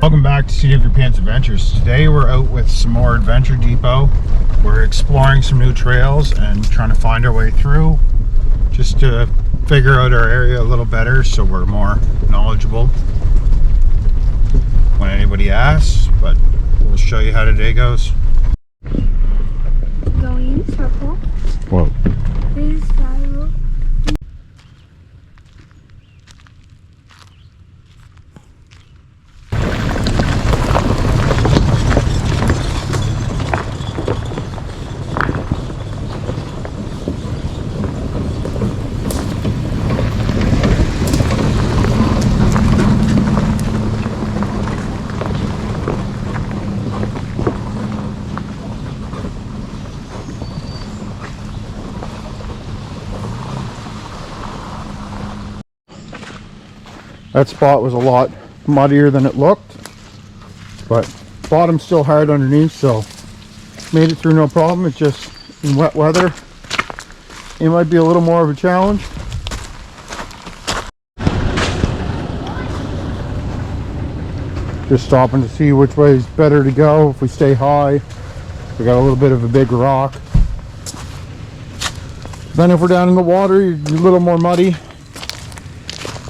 Welcome back to Sea of Your Pants Adventures. Today we're out with some more Adventure Depot. We're exploring some new trails and trying to find our way through just to figure out our area a little better so we're more knowledgeable when anybody asks, but we'll show you how today goes. Going in circle. Whoa. This spiral. That spot was a lot muddier than it looked, but bottom's still hard underneath, so made it through no problem. It's just in wet weather, it might be a little more of a challenge. Just stopping to see which way is better to go. If we stay high, we got a little bit of a big rock. Then if we're down in the water, you're a little more muddy.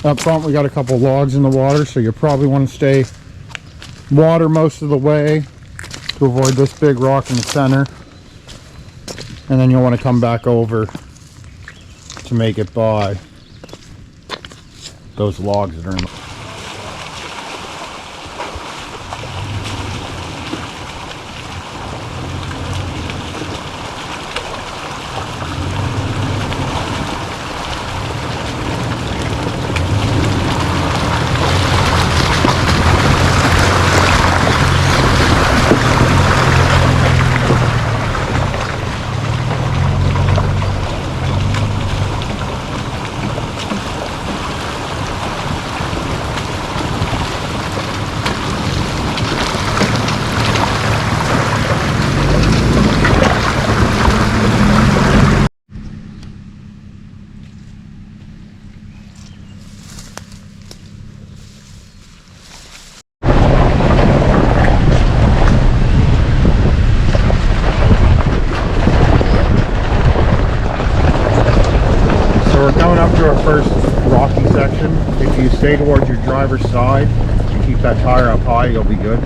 Up front we got a couple logs in the water, so you probably want to stay water most of the way to avoid this big rock in the center, and then you'll want to come back over to make it by those logs that are in the our first rocky section. If you stay towards your driver's side and keep that tire up high, you'll be good.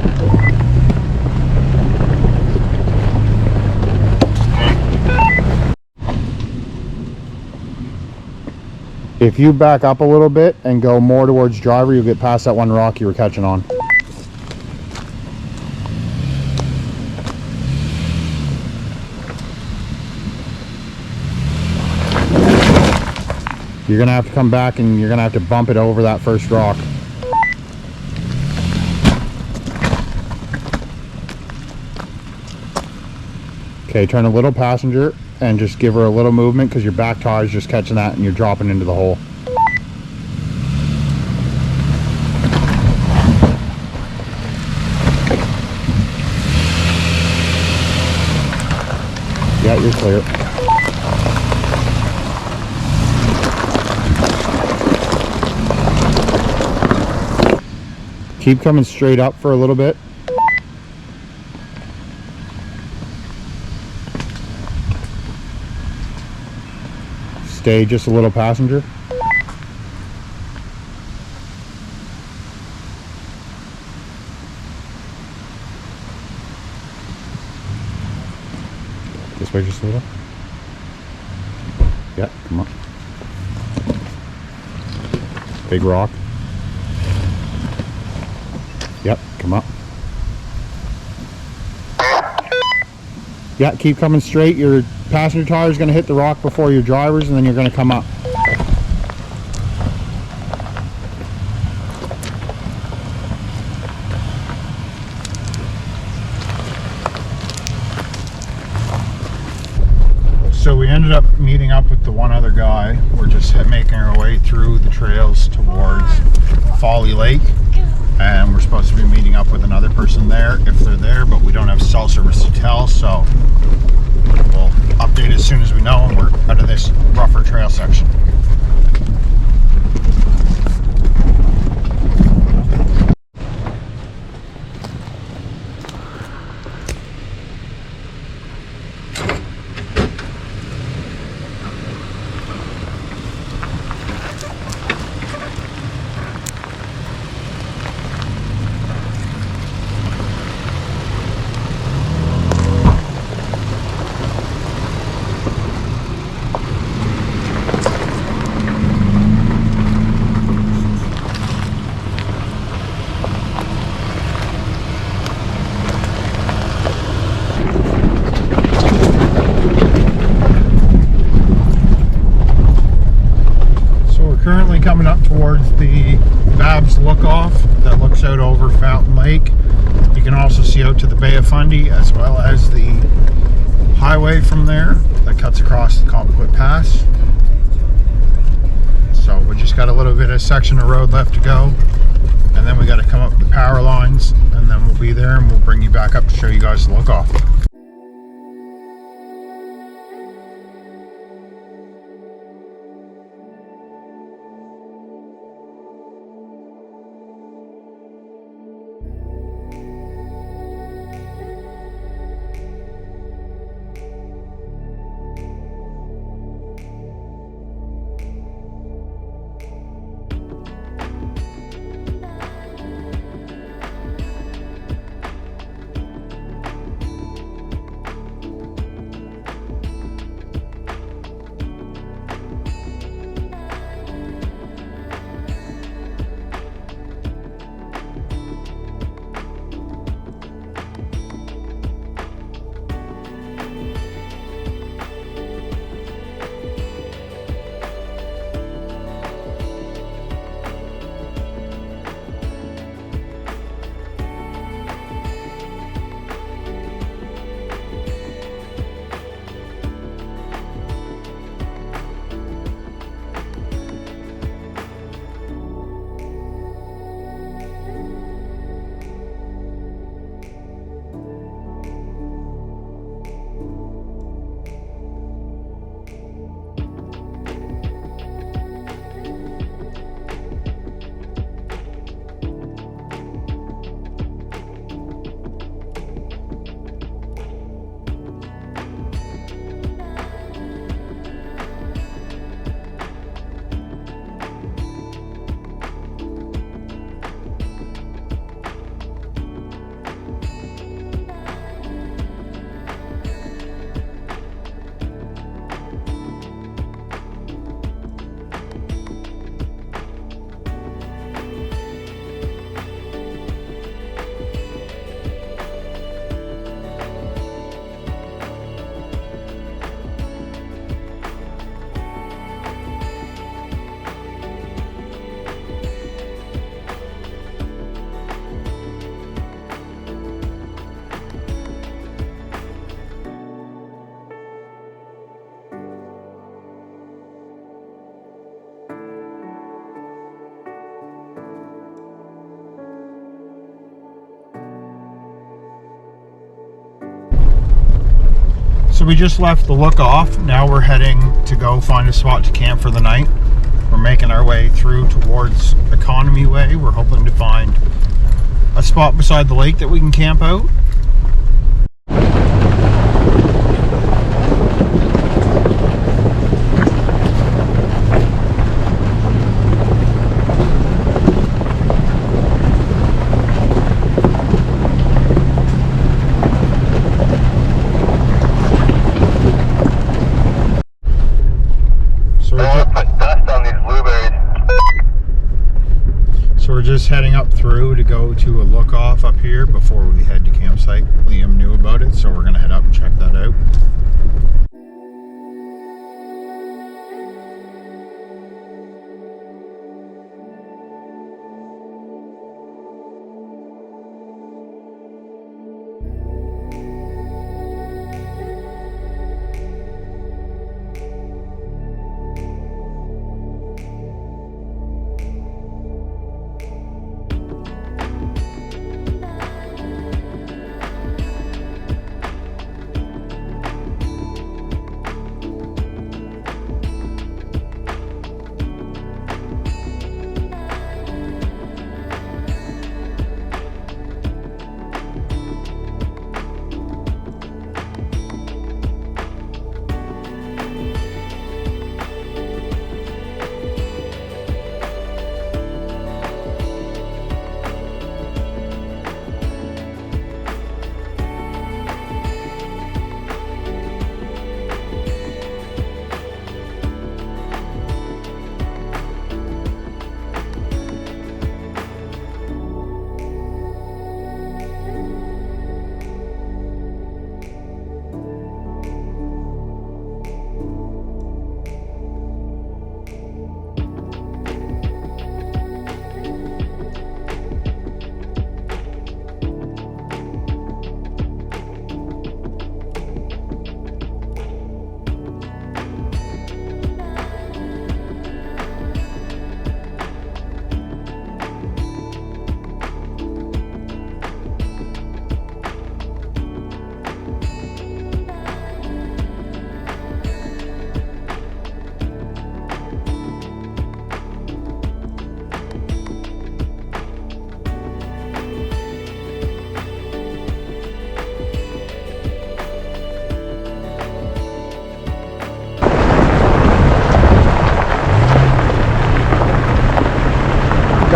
If you back up a little bit and go more towards driver, you'll get past that one rock you were catching on. You're going to have to come back and you're going to have to bump it over that first rock. Okay, turn a little passenger and just give her a little movement because your back tire is just catching that and you're dropping into the hole. Yeah, you're clear. Keep coming straight up for a little bit. Stay just a little passenger. This way just a little. Yeah, come on. Big rock. Yep, come up. Yeah, keep coming straight. Your passenger tire is going to hit the rock before your driver's, and then you're going to come up. So we ended up meeting up with the one other guy. We're just making our way through the trails towards Folly Lake. And we're supposed to be meeting up with another person there if they're there, but we don't have cell service to tell, so we'll update as soon as we know, and we're out of this rougher trail section. towards the Babs look-off that looks out over Fountain Lake. You can also see out to the Bay of Fundy, as well as the highway from there that cuts across the Campout Pass. So we just got a little bit of section of road left to go, and then we got to come up the power lines, and then we'll be there, and we'll bring you back up to show you guys the look-off. So we just left the look-off. Now we're heading to go find a spot to camp for the night. We're making our way through towards Economy Way. We're hoping to find a spot beside the lake that we can camp out. So we're just heading up through to go to a look-off up here before we head to campsite. Liam knew about it, so we're going to head up and check that out.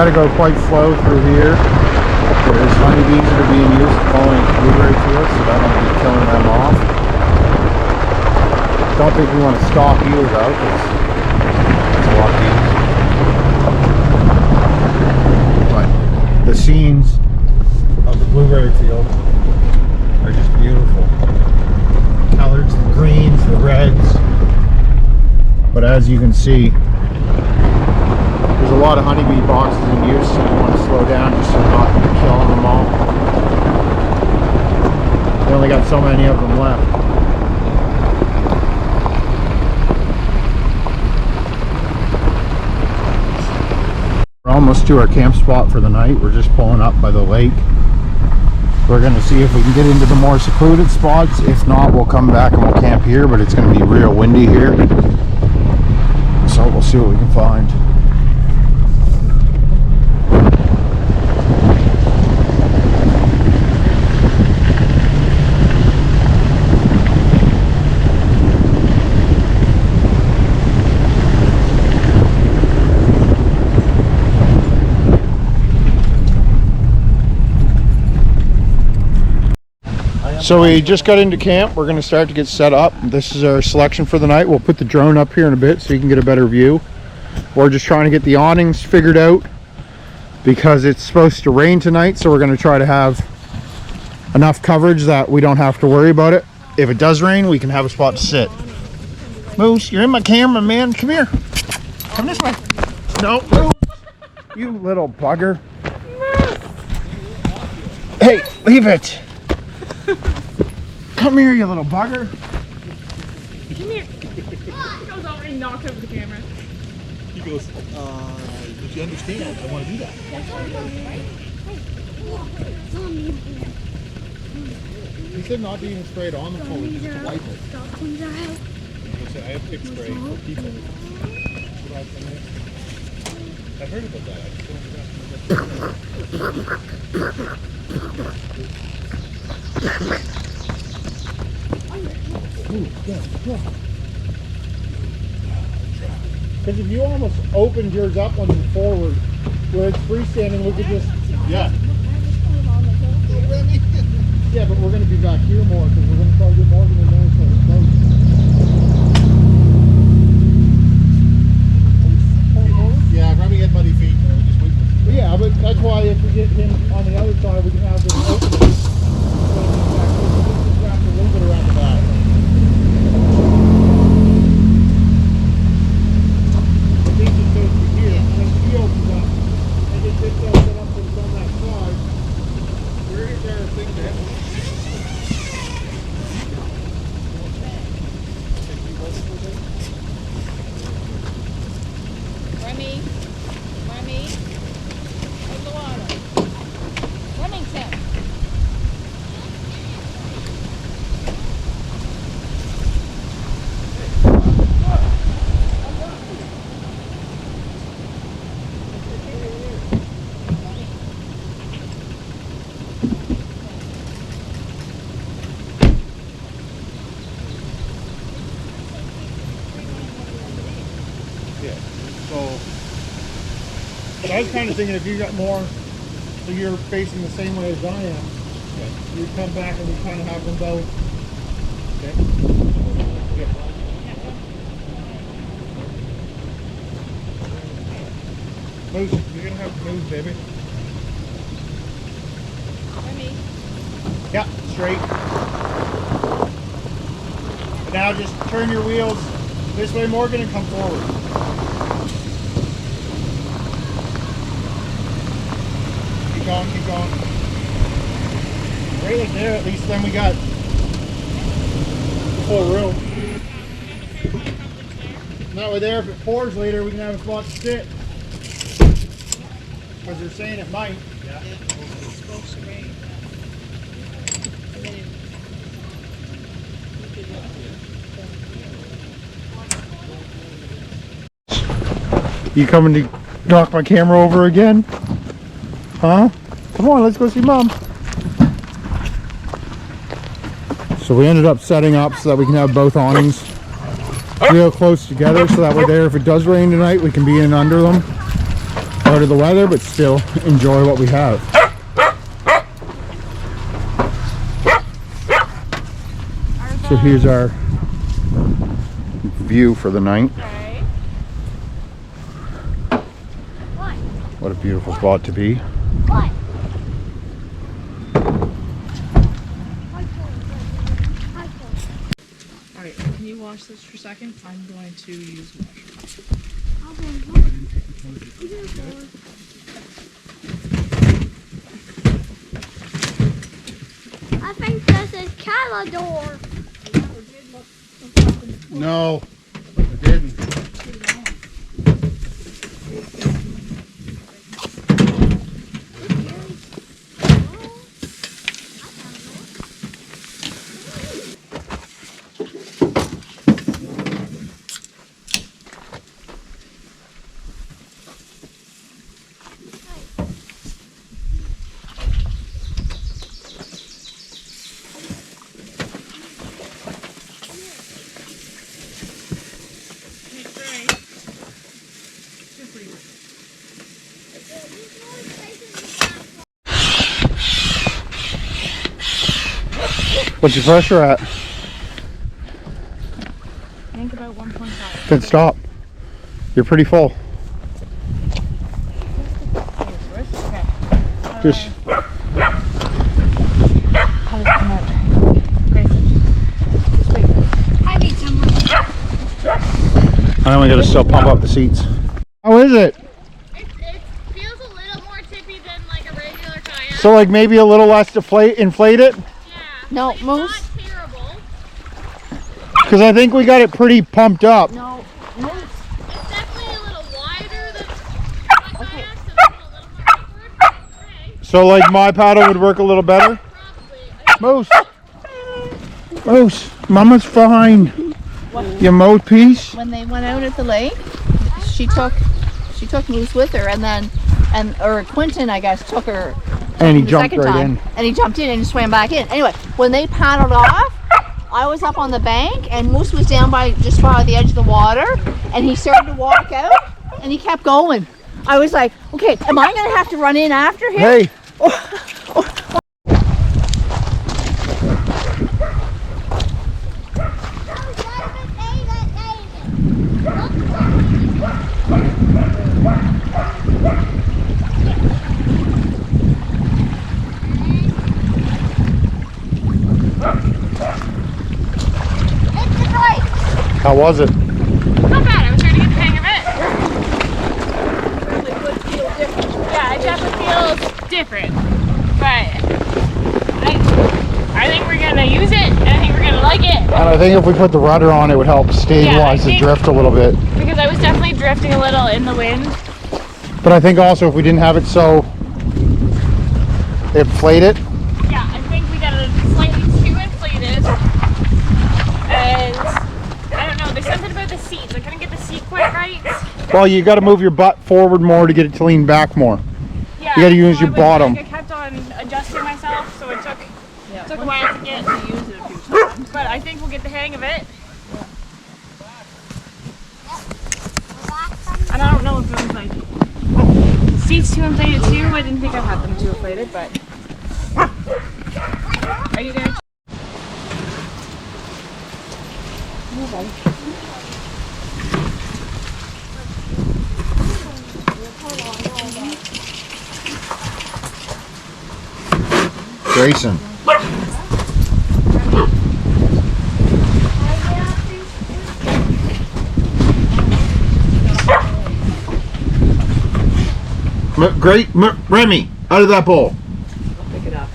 got to go quite slow through here. There's honeybees that are being used to pollinate blueberry fields, so that'll be killing them off. Don't think we want to stalk either though, because it's a lot of bees. But the scenes of the blueberry field are just beautiful. Colors, the greens, the reds. But as you can see, there's a lot of honeybee boxes in use, so you want to slow down just so you're not killing them all. They only got so many of them left. We're almost to our camp spot for the night. We're just pulling up by the lake. We're going to see if we can get into the more secluded spots. If not, we'll come back and we'll camp here, but it's going to be real windy here. So we'll see what we can find. So we just got into camp. We're going to start to get set up. This is our selection for the night. We'll put the drone up here in a bit so you can get a better view. We're just trying to get the awnings figured out because it's supposed to rain tonight, so we're going to try to have enough coverage that we don't have to worry about it. If it does rain, we can have a spot to sit. Moose, you're in my camera, man. Come here. Come this way. No, Moose. You little bugger. Hey, leave it. Come here, you little bugger. Come here. He goes over and knocks over the camera. He goes, did you understand? I want to do that. He said not to even spray it on the pole, just to wipe it. I said, I have tick spray for people. I heard about that. Because if you almost opened yours up on the forward, where it's freestanding, we could just... Yeah. Yeah, but we're going to be back here more, because we're going to try to get Morgan in there so it's close. Yeah, grab me get muddy feet and we just wait. Yeah, but that's why if we get him on the other side, we can have this opening. So just wrap a little bit around the back. I think it goes to here, and then he opens up, and it gets set up so it's on that side. Where is our thing there? Remy. Remy. Where's the water? Remington. So I was kind of thinking if you got more, so you're facing the same way as I am, you'd come back and we kind of have them both. Okay. Yeah. Moose, you're gonna have to move, baby. Remy. Yeah, straight. And now just turn your wheels this way, Morgan, and come forward. Keep going, keep going. Right like there, at least then we got the full room. That way there, if it pours later, we can have a spot to sit. Because they're saying it might. Yeah. It's supposed to rain. And then You coming to knock my camera over again? Huh? Come on, let's go see Mom. So we ended up setting up so that we can have both awnings real close together, so that way there, if it does rain tonight, we can be in under them. out of the weather, but still enjoy what we have. So here's our view for the night. Okay. What a beautiful spot to be. What? Alright, can you wash this for a second? I'm going to use water. I think this is Calador. No, it didn't. What's your pressure at? I think about 1.5. Then stop. You're pretty full. Okay. Just How does it come out? Grayson. Just wait. I need some money. I only gotta still pump up the seats. How is it? It feels a little more tippy than like a regular kayak. So like maybe a little less inflate it? Yeah. No, it's Moose. not terrible. Because I think we got it pretty pumped up. No, Moose. It's definitely a little wider than my Okay. kayak, so it's a little more awkward. Okay. So like my paddle would work a little better. Probably. Moose, Mama's fine. You mouthpiece? When they went out at the lake, she took Moose with her, or Quentin, I guess, took her And he the jumped second right time, in. and he jumped in and swam back in. Anyway, when they paddled off, I was up on the bank, and Moose was down just by the edge of the water, and he started to walk out, and he kept going. I was like, okay, am I going to have to run in after him? Hey, how was it? Not bad. I was trying to get the hang of it. Really would feel different. Yeah, it definitely feels different. But I think we're gonna use it, and I think we're gonna like it. And I think if we put the rudder on, it would help stabilize the think- drift a little bit. Because I was definitely drifting a little in the wind. But I think also if we didn't have it so inflated, Yeah, I think we got it slightly too inflated. And I don't know, there's something about the seats. I couldn't get the seat quite right. well, you got to move your butt forward more to get it to lean back more. Yeah, You gotta use so your I bottom. Like, I kept on adjusting myself, so it took Yeah, a once while to get. you use it a few times. But I think we'll get the hang of it. And I don't know if it was like the seats too inflated too. I didn't think I had them too inflated, but are you there? Grayson. Remy, out of that bowl. Pick it up.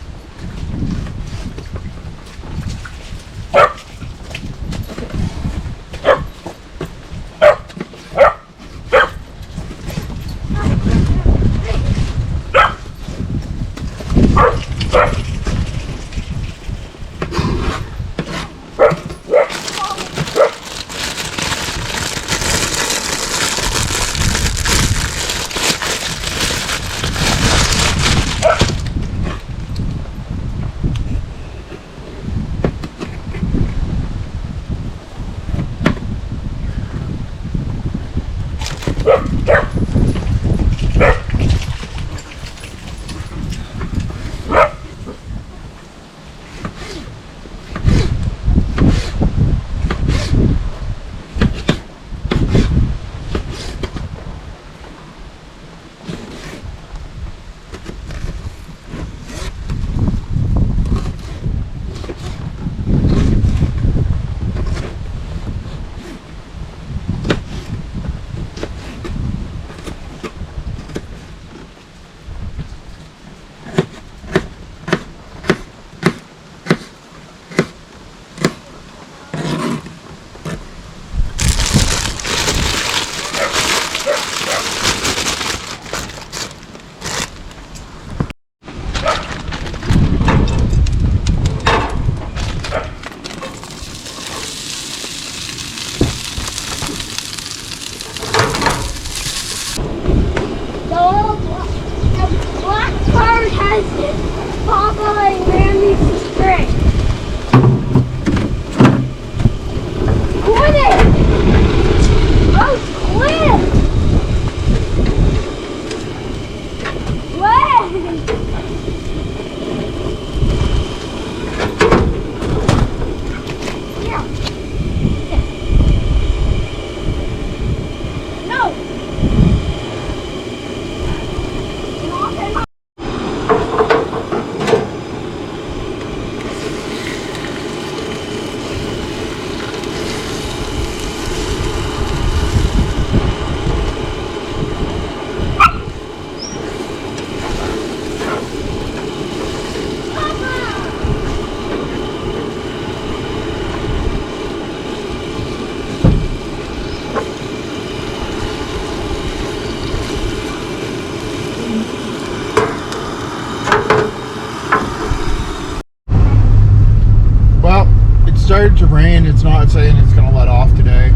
Well, it started to rain. It's not saying it's going to let off today.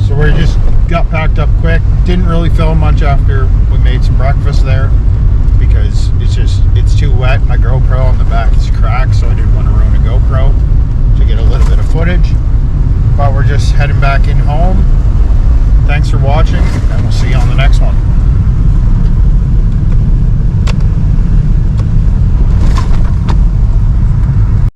So we just got packed up quick. Didn't really film much after we made some breakfast there because it's too wet. My GoPro on the back is cracked, so I didn't want to ruin a GoPro to get a little bit of footage. But we're just heading back in home. Thanks for watching.